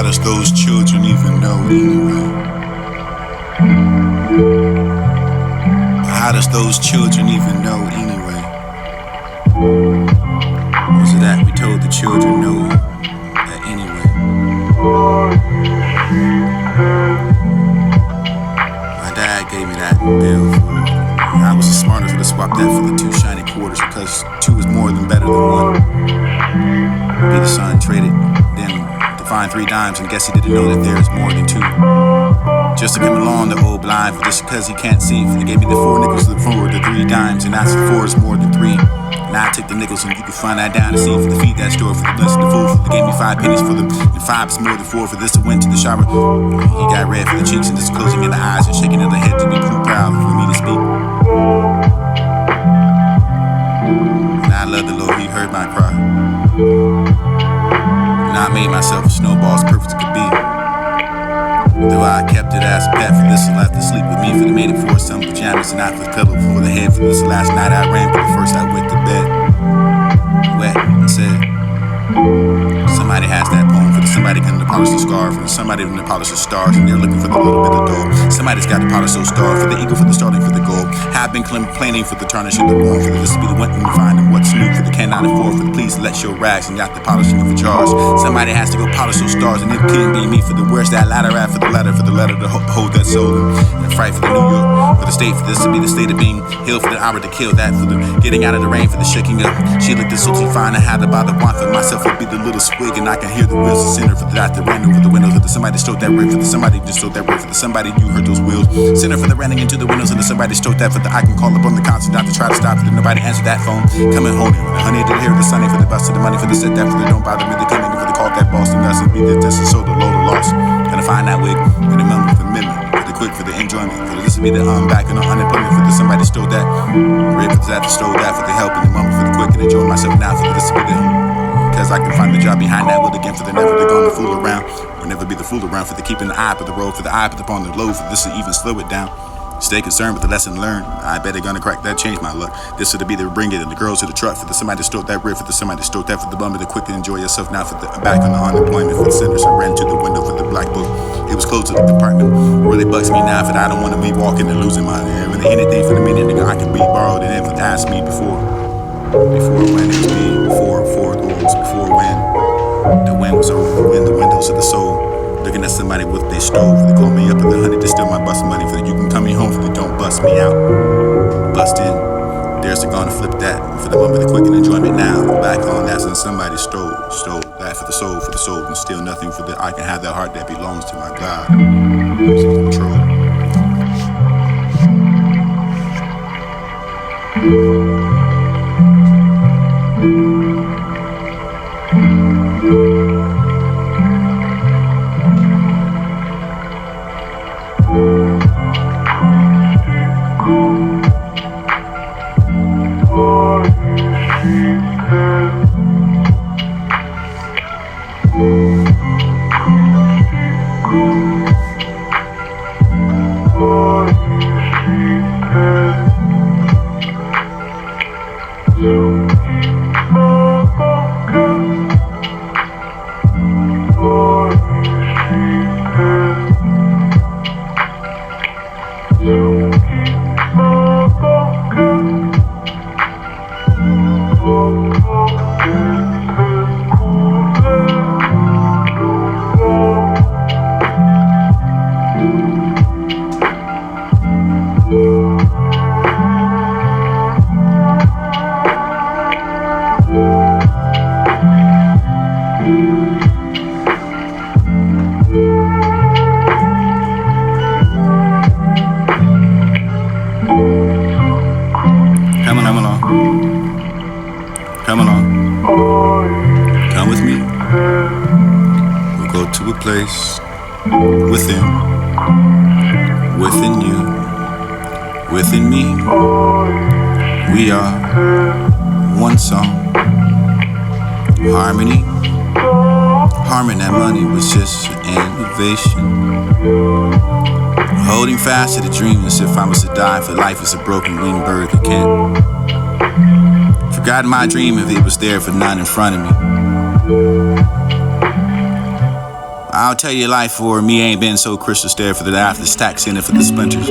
does those children even know anyway? How does those children even know anyway? Was it that we told the children no that anyway? My dad gave me that bill for it. I was smart enough to swap that for the 2 shiny quarters because 2 is more than better than 1. Be the son traded them to find 3 dimes and guess he didn't know that there is more than 2. Just to come along the old blind, just because he can't see. They gave me the 4 nickels for the 3 dimes, and that's the 4 is more than 3. And I took the nickels and you can find that down to see for the feed that store, for the blessed the food. They gave me 5 pennies for them, and 5 is more than 4 for this. I went to the shower. He got red for the cheeks and just closing in the eyes and shaking in the head to be too proud for me to speak. And I love the Lord, he heard my cry. And I made myself a snowball as perfect as could be. Though I kept it as a pet for this and left to sleep with me, for they made it for some pajamas and not for pillow for the head. For this last night I ran, for the first I went to bed wet and said, somebody has that poem for the somebody can polish the scarf, and somebody can polish the stars, and they're looking for the little bit of dough. Somebody's got to polish those stars for the eagle, for the starting, for the gold. Have been complaining for the tarnish and the warm, for the this to be the one and finding what's new, for the cannot afford, for the please let your rags and got the polishing of the jars. Somebody has to go polish those stars, and it couldn't be me, for the where's that ladder at, for the letter to hold that soul, and the fright for the New York, for the state, for this to be the state of being healed, for the hour to kill that, for the getting out of the rain, for the shaking up. She looked at salty fine, I had to buy the wine for myself, would be the little swig, and I can hear the wheels of center, for that ran over the windows, for the somebody stole that rip, for the somebody just stole that rip, for the somebody you heard those wheels, center for the running into the windows, and the somebody stole that, for the I can call up on the concert, not to try to stop, for the nobody answered that phone, coming home, the honey didn't hear the sunny, for the bus to the money, for the set that, for the don't bother me, the coming, for the call that Boston doesn't be the this and so the load of loss, gonna find that wig, for the memory, for the memory, for the quick, for the enjoyment, for the this will be the back and the unemployment, for the somebody stole that, rip, for that stole that, for the help and the moment, for the quick and enjoying myself now, for the this will be the because I can find the job behind that wood again, for the never they're gonna fool around, or never be the fool around, for the keeping the eye up the road, for the eye up upon the load, for this to even slow it down. Stay concerned with the lesson learned. I bet they're gonna crack that, change my luck. This would be the bring it and the girls to the truck, for the somebody stole that rip, for the somebody stole that, for the bummer to quickly enjoy yourself now, for the back on the unemployment, for the sinners I ran to the window for the black book. It was close to the compartment. Really bugs me now, for I don't wanna be walking and losing my really anything for the minute nigga I can be borrowed and ever asked me before when it was me, before when the wind was over the windows of the soul. Looking at somebody with their stove, they call me up and the honey to steal my bus money, for that you can come me home, for they don't bust me out. Bust in, there's the gonna flip that, for the moment the quick and enjoyment now. Back on that's when somebody stole that for the soul, and steal nothing for the I can have that heart that belongs to my God. Control. Come along. Come with me. We'll go to a place within you, within me. We are one song. Harmony. Harming that money was just an innovation. Holding fast to the dream as if I was to die, for life is a broken winged bird that can't. Forgotten my dream if it was there for none in front of me. I'll tell you life for me ain't been so crystal clear for the after stacks in it for the splinters.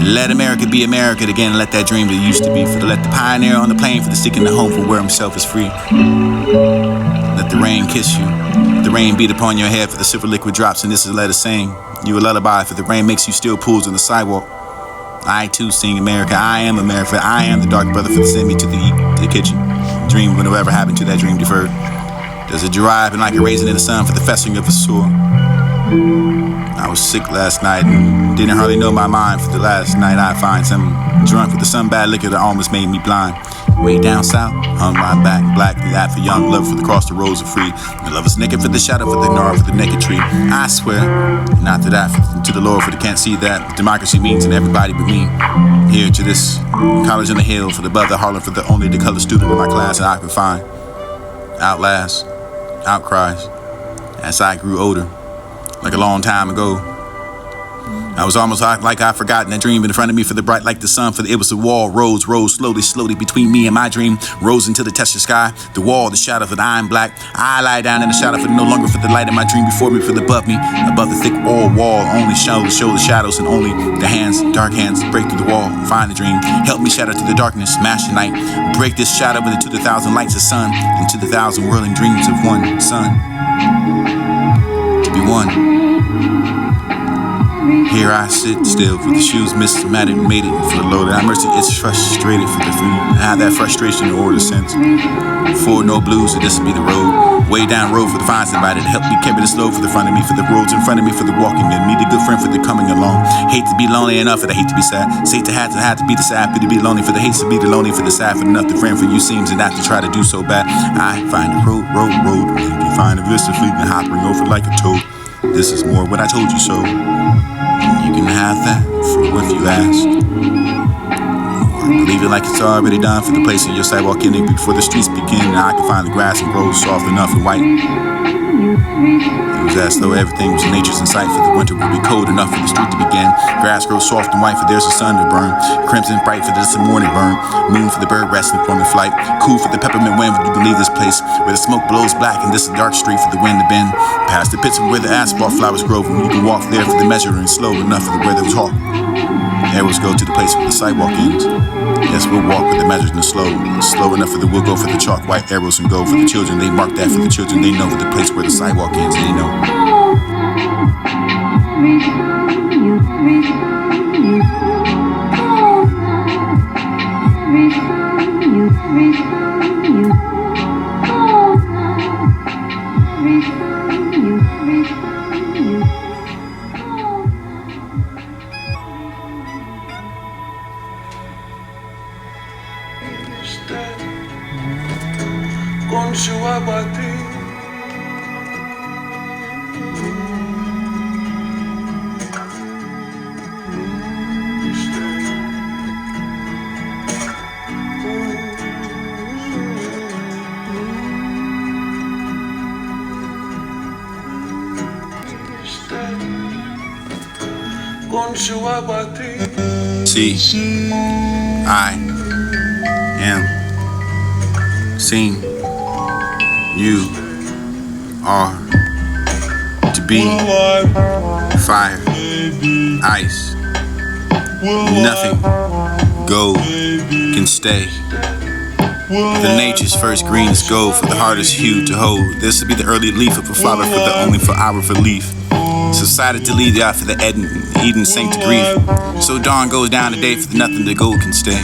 Let America be America again, let that dream that used to be. For let the pioneer on the plane, for the seeking the home for where himself is free. Let the rain kiss you, the rain beat upon your head, for the silver liquid drops, and this is a letter saying, you a lullaby, for the rain makes you still pools on the sidewalk. I too sing America, I am America, I am the dark brother, for the send me to the kitchen. Dream when whatever happened to that dream deferred. Does it dry and like a raisin in the sun for the festering of a sore? I was sick last night and didn't hardly know my mind. For the last night I find some drunk with the sun bad liquor that almost made me blind. Way down south, hung my back, black, that for young love, for the cross the roads are free. The love is naked for the shadow, for the gnarl, for the naked tree. I swear, not to that, to the Lord, for they can't see that democracy means in everybody but me. Here to this college on the hill, for the above the Harlem, for the only the color student in my class that I could find. Outlast, outcries, as I grew older. Like a long time ago, I was almost like I'd forgotten that dream in front of me, for the bright like the sun, for it was the wall, rose slowly between me and my dream, rose into the touch of the sky, the wall, the shadow, for the I am black, I lie down in the shadow, for no longer for the light of my dream before me, for the above me, above the thick wall, only show the shadows, and only the hands, dark hands, break through the wall, find the dream, help me shatter to the darkness, smash the night, break this shadow into the thousand lights of sun, into the thousand whirling dreams of one sun, to be one. Here I sit still, for the shoes mismatted, made it for the load. I mercy, it's frustrated for the food. I have that frustration in order sense. For no blues, so this will be the road. Way down road for the find somebody to help me carry the slow for the front of me, for the roads in front of me, for the walking, and meet a good friend for the coming along. Hate to be lonely enough, for the hate to be sad. Say to have to be the sad, but to be lonely, for the hate to be the lonely, for the sad, for enough the friend for you seems and not to try to do so bad. I find a road, you find a vista fleet and hopping over like a toad. This is more what I told you so. You can have that for what you asked. Or believe it like it's already done, for the place in your sidewalk ending before the streets begin, and I can find the grass and grows soft enough and white. It was as though everything was nature's in sight, for the winter would be cold enough for the street to begin. Grass grows soft and white, for there's a sun to burn. Crimson bright, for there's a morning burn. Moon for the bird resting upon the flight. Cool for the peppermint wind, when you can leave this place where the smoke blows black, and this is a dark street for the wind to bend. Past the pits of where the asphalt flowers grow, and you can walk there for the measuring slow enough for the where they talk. Arrows go to the place where the sidewalk ends. Yes, we'll walk with the measures and the slow enough for the we'll go for the chalk, white arrows and go for the children. They mark that for the children. They know for the place where the sidewalk ends. They know. Con su abate con su abate. See, I am seen. You are to be fire, ice, nothing, gold can stay. The nature's first green is gold, for the hardest hue to hold. This will be the early leaf of a flower, for the only for our relief. Decided to lead out for the Eden sank to grief. So dawn goes down today, for the nothing the gold can stay.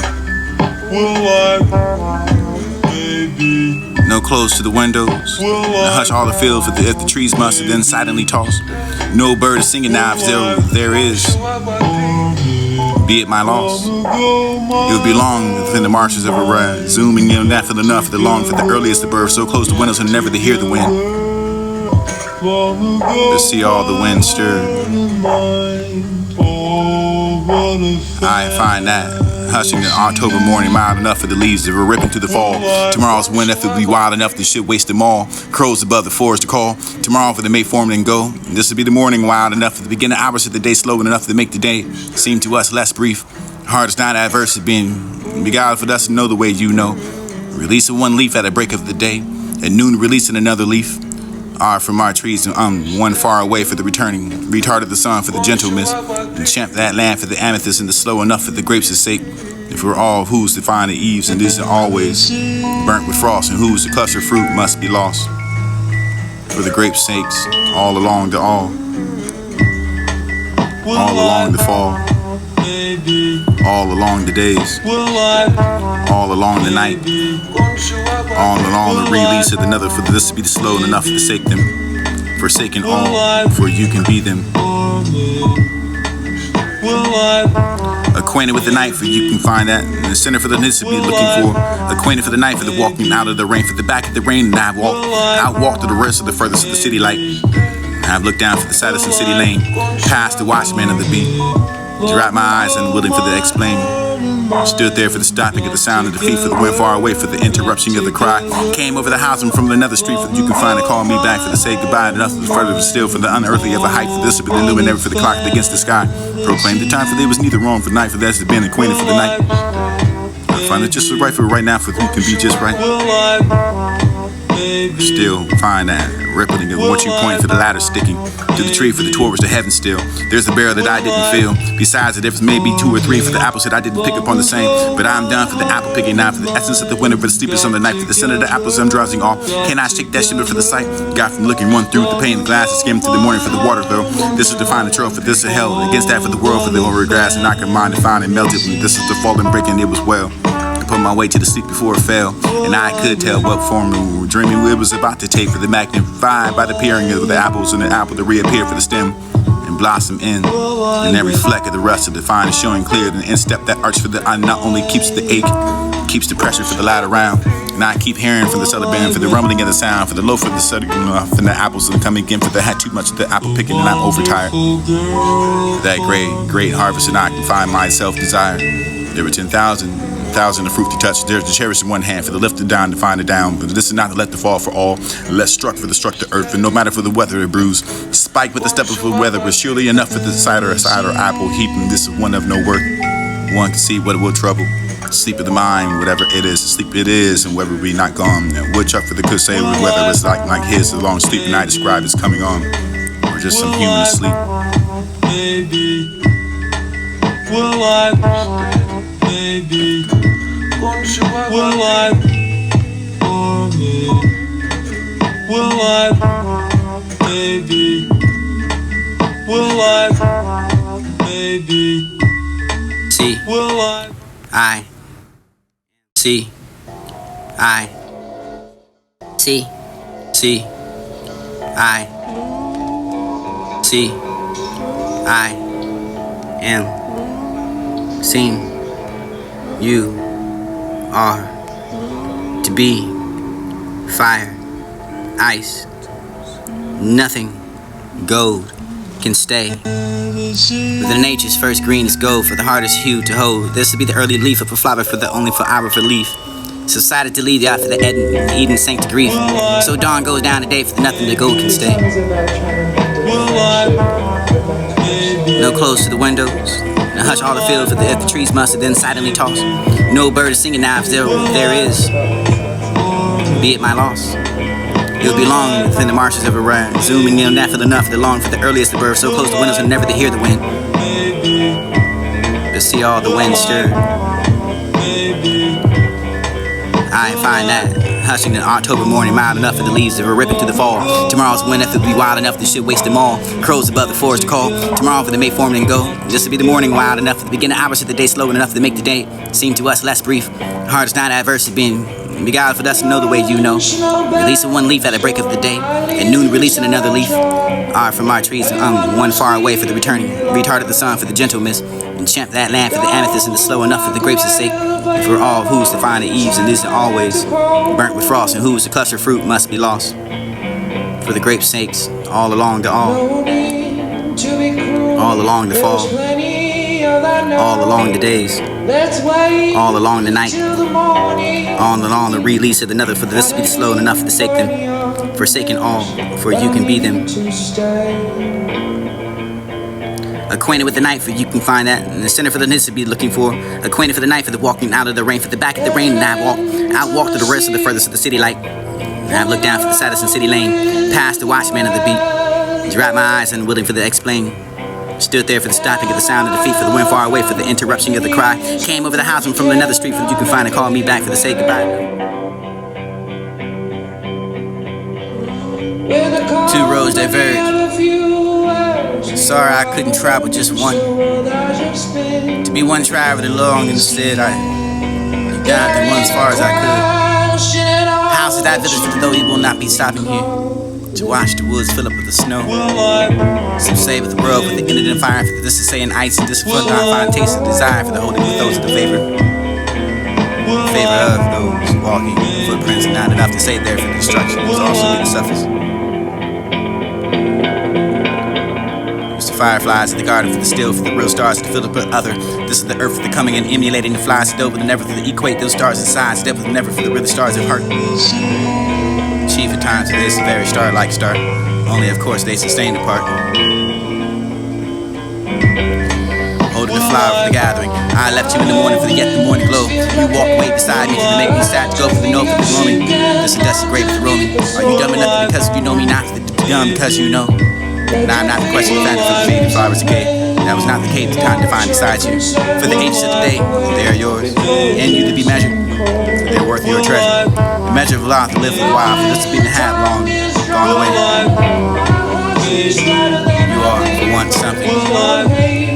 No clothes to the windows, and hush all the fields if the trees must have then silently toss. No bird is singing now, if there is, be it my loss. It would be long within the marshes of a ride, zooming in that for enough, for the long for the earliest of birth, so close to windows and never to hear the wind. To see all the wind stir. I find that hushing the October morning, mild enough for the leaves that were ripping through the fall. Tomorrow's wind if it be wild enough, the shit waste them all. Crows above the forest to call. Tomorrow for the May form and go. And this will be the morning wild enough for the beginning hours of the day, slow enough to make the day seem to us less brief. Heart is not adverse to being beguiled for us to know the way you know. Releasing one leaf at a break of the day. At noon releasing another leaf. are from our trees, and one far away for the returning, retarded the sun for the gentleness, and champ that land for the amethyst, and the slow enough for the grapes' sake. If we're all who's to find the eaves, and this is always burnt with frost, and who's the cluster fruit must be lost. For the grapes' sakes, all along the all along the fall, all along the days, all along the night, all along the release of another, for this to be the slow enough to forsake them, forsaken all, for you can be them. Acquainted with the night, for you can find that in the center for the needs to be looking for. Acquainted for the night, for the walking out of the rain, for the back of the rain, and I've walked to the rest of the furthest of the city light. I've looked down for the saddest in city lane, past the watchman of the beat, to wrap my eyes unwilling for the explain. Stood there for the stopping of the sound of defeat, for the wind far away, for the interruption of the cry. Came over the house and from another street, for you can find to call me back, for the say goodbye, and nothing further still, for the unearthly of a height, for this will be the luminary for the clock against the sky. Proclaimed the time, for there was neither wrong for night, for that's to been acquainted for the night. I find it just right for right now, for you can be just right. Still find that rippling of what you point for the ladder sticking to the tree, for the towards the heaven still. There's the barrel that I didn't feel. Besides, the difference may be 2 or 3 for the apples that I didn't pick upon the same. But I'm done for the apple picking now, for the essence of the winter, for the sleepers on the night, for the center of the apples I'm drowsing off. Can I shake that shimmer for the sight? Got from looking one through the pane, the glass and skim through the morning for the water though. This is to find the trail, for this is hell. Against that for the world, for the over grass, and I can mind to find and melt it. This is the falling breaking, it was well. Put my way to the sleep before it fell, and I could tell what form we were dreaming we was about to take, for the magnified by the peering of the apples, and the apple to reappear for the stem and blossom in every fleck of the rust of the fine is showing clear. The instep that arch for the eye not only keeps the ache, keeps the pressure for the ladder round, and I keep hearing from the cellar band for the rumbling of the sound, for the loaf of the setting off, and the apples that come again, for the had too much of the apple picking and I'm overtired. That great harvest, and I can find myself desire. There were 10,000 of fruit to touch. There's the cherish in one hand, for the lifted down to find it down. But this is not to let the fall for all. Less struck for the struck the earth, and no matter for the weather it bruise. Spike with the step of the weather was surely enough for the cider apple heaping. This is one of no worth. One can see what it will trouble. Sleep of the mind, whatever it is, sleep it is, and whether we not gone. And woodchuck for the could say whether it's like his, the long sleep and I describe is coming on, or just some human sleep. Baby, will I stay? Baby, will I for me? Will I, baby? Will I, baby? See, Will I see, I See, see, I see, I am seen. You are to be fire, ice, nothing gold can stay. For the nature's first green is gold, for the hardest hue to hold. This will be the early leaf of a flower, for the only for hour of relief. Society to lead you out for the Eden sank to grief. So dawn goes down today, for the nothing the gold can stay. No clothes to the windows, now hush all the field, for the trees must have then silently toss. No bird is singing now, if there is, be it my loss. It'll be long within the marshes of a ride, zooming in that for the enough, the long for the earliest of birth, so close to windows and never to hear the wind. To see all the wind stir. I find that hushing in October morning, mild enough for the leaves that were ripping through the fall. Tomorrow's wind, if it be wild enough, they should waste them all. Crows above the forest call. Tomorrow for the May form and go. Just to be the morning wild enough for the beginning hours of the day, slow enough to make the day seem to us less brief. Heart is not adverse to being beguiled for us to know the way you know. Releasing one leaf at the break of the day, at noon releasing another leaf. From our trees, one far away for the returning, retarded the sun for the gentle mist, and champ that land for the amethyst, and the slow enough for the grapes' sake. For all who's to find the eaves, and this is always burnt with frost, and who's to cluster fruit must be lost. For the grapes' sakes, all along the all along the fall, all along the days, all along the night, all along the release of another, for this to be slow enough to forsake them, forsaken all, for you can be them. Acquainted with the night, for you can find that in the center for the needs to be looking for. Acquainted for the night, for the walking out of the rain, for the back of the rain, and I walked to the rest of the furthest of the city light. I've looked down from the Sadison City Lane, past the watchman of the beat, dropped my eyes unwilling for the explain. Stood there for the stopping of the sound of the feet, for the wind far away, for the interruption of the cry. Came over the house and from another street, for you can find and call me back for the say goodbye. Two roads diverged. Sorry I couldn't travel just one. To be one traveling long instead, I dived in one as far as I could. House is that village, though he will not be stopping here. To watch the woods fill up with the snow. Some say with the world, with the ended in fire, for this to say in ice and discipline, I find taste and desire for the holding with those of the favor. Favor of those walking footprints, and not enough to say there for the destruction, is also be the suffers. Mr. Fireflies in the garden for the still, for the real stars to fill up with other. This is the earth for the coming and emulating the flies, still with the never for the equate those stars inside, step with the never for the really stars of heart. Chief at times it is a very star-like start. Only of course they sustain the part. Holding the flower of the gathering, I left you in the morning for the yet the morning glow. You walked way beside me to make me sad to go for the no for the roaming. This is dusty grave with the roaming. Are you dumb enough because you know me not? Dumb because you know. Now I'm not the question of for the faded flowers decay. That was not the case, the time to find beside you. For the ages of the day, they are yours, and you to be measured. They're worth your treasure. The measure of life to live for a while, for this to be the half long gone away. You are, for once, something.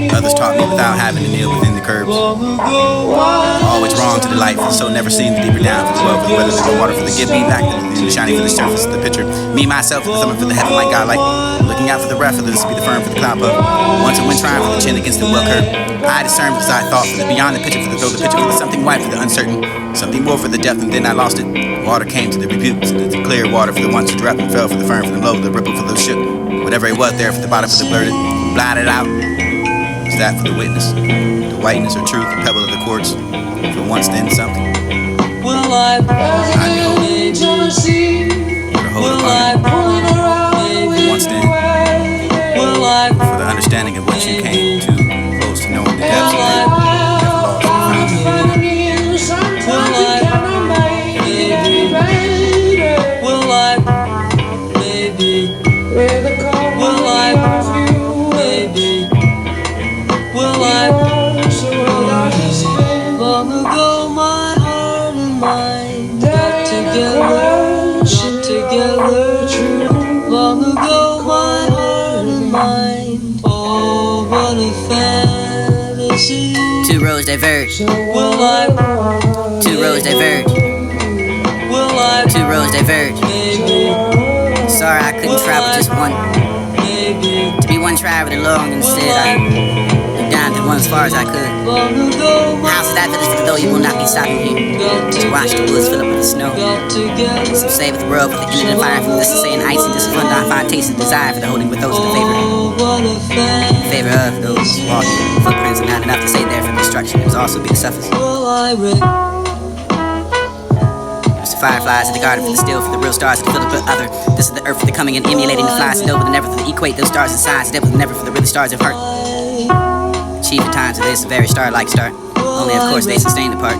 Others taught me without having to kneel within the curbs. Always wrong to the light, for the soul never seen the deeper down for the well, for the weather, for the water, for the give me back, the shining for the surface of the picture. Me, myself, for the summer, for the heaven like God, like looking out for the breath, for this to be the firm, for the cloud puff. Once a wind trying for the chin against the well curve. I discerned as I thought, for the beyond the picture, for the throw the picture, for the something white, for the uncertain, something more for the depth, and then I lost it. Water came to the rebuke, to the clear water, for the ones who dropped and fell, for the firm, for the low, the ripple, for those shook. Whatever it was there, for the bottom, for the blurted, blotted out. Was that for the witness, the whiteness or truth, the pebble of the quartz, for once then something. I behold, for hold upon it, for once then, for the understanding of what you came to, close to knowing the depths of it, never lost or found. Long ago my heart and mind got together. Long ago my heart and mind, oh what a fantasy. Two roads diverge. Will I? Two roads diverge. Will I? Two roads diverge. Baby, Sorry I couldn't travel just one. baby. To be one traveling long instead, I looked down to one as far as I could. Long ago my House is that village, for though you will not be stopping here. To watch the woods fill up with the snow. got together. Some say with the world, for the ended in fire, for this to say in ice and discipline, I find taste and desire for the holding with those of the favor. Oh what a fantasy. Favor of those walking footprints, and not enough to say there for destruction. It was also be the suffers. Will I read? Mr. Fireflies in the garden for the still, for the real stars to fill up with other. This is the earth for the coming and emulating the flies, still with the never for the equate those stars inside, step with the never for the really stars of heart. Chief at times it is a very star-like start. Only of course they sustain the part.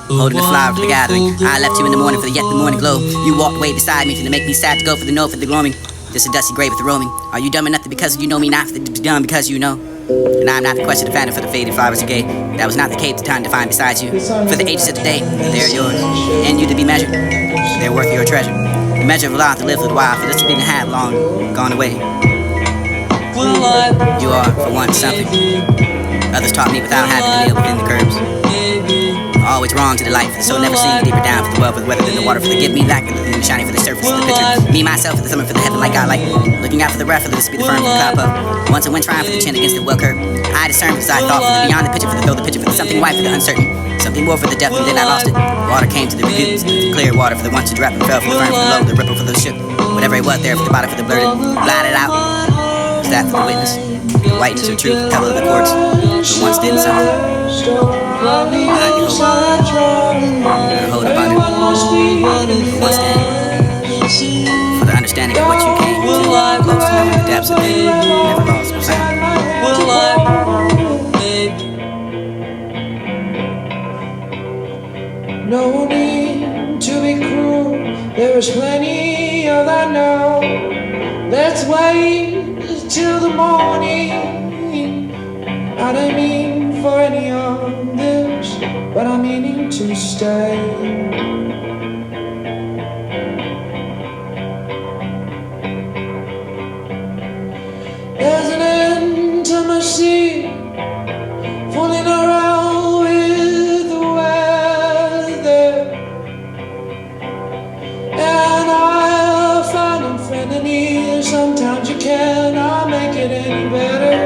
Holding the flower for the gathering, I left you in the morning for the yet the morning glow. You walked way beside me to make me sad to go for the no for the gloaming. This is dusty grave with the roaming. Are you dumb enough to because you know me not for the dumb because you know? And I'm not the question of fandom for the faded flowers you gave. That was not the cave the time to find beside you. For the ages of the day, they're yours, and you to be measured. They're worth your treasure. The measure of life to live for a while, for this to be the half long gone away. Will I? You are, for once, something. Others taught me without having to kneel within the curbs. Always wrong to the light, for the soul never seen deeper down for the well, for the weather than the water, for the give me back, for the shining for the surface of the picture. Me, myself, for the summer, for the heaven like God, like looking out for the breath, for this to be the firm, for the cloud puff. Once a wind trying for the chin against the well curve. I discerned as I thought, for the beyond the picture, for the throw the picture, for the something white, for the uncertain. Something more for the depth, and then I lost it. Water came to the rebuke, the clear water for the ones who dropped and fell, for the firm, for the low, the ripple for those shook. Whatever it was there, for the bottom, for the blurted, blotted out. Was that for the witness, the whiteness or truth, the pebble of the quartz, for once did something. I behold, or hold upon it, once then, for the understanding of what you came to, close to knowing the depths of it, never lost or found. Will I? Baby. No need be cruel, there is plenty of that now. Let's wait till the morning. I don't mean for any of this, but I'm meaning to stay. There's an intimacy fooling around with the weather, and I'll find infinity. Sometimes you cannot make it any better.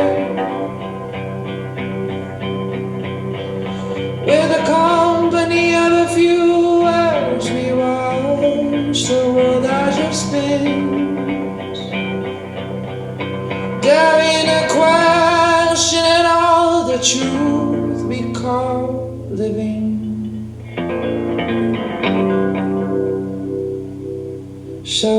With the company of a few words, we watch the world as it spins, daring to question and all the truth we call living. So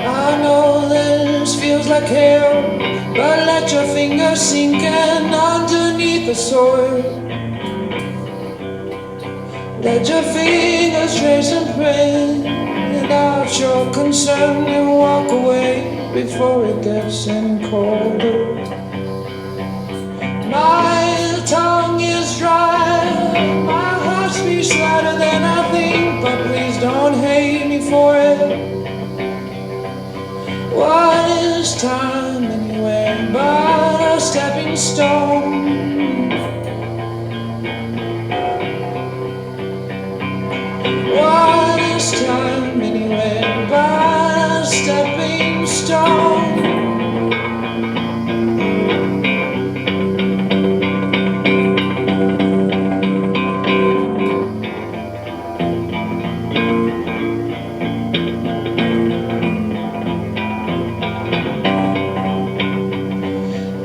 I know this feels like hell, but let your fingers sink in underneath the soil. Let your fingers trace and print out your concern and walk away before it gets any colder. My tongue is dry, my heart speaks louder than I think, but please don't hate me for it. What is time anyway but a stepping stone? What is time anyway but a stepping stone?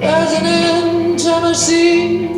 There's an intimacy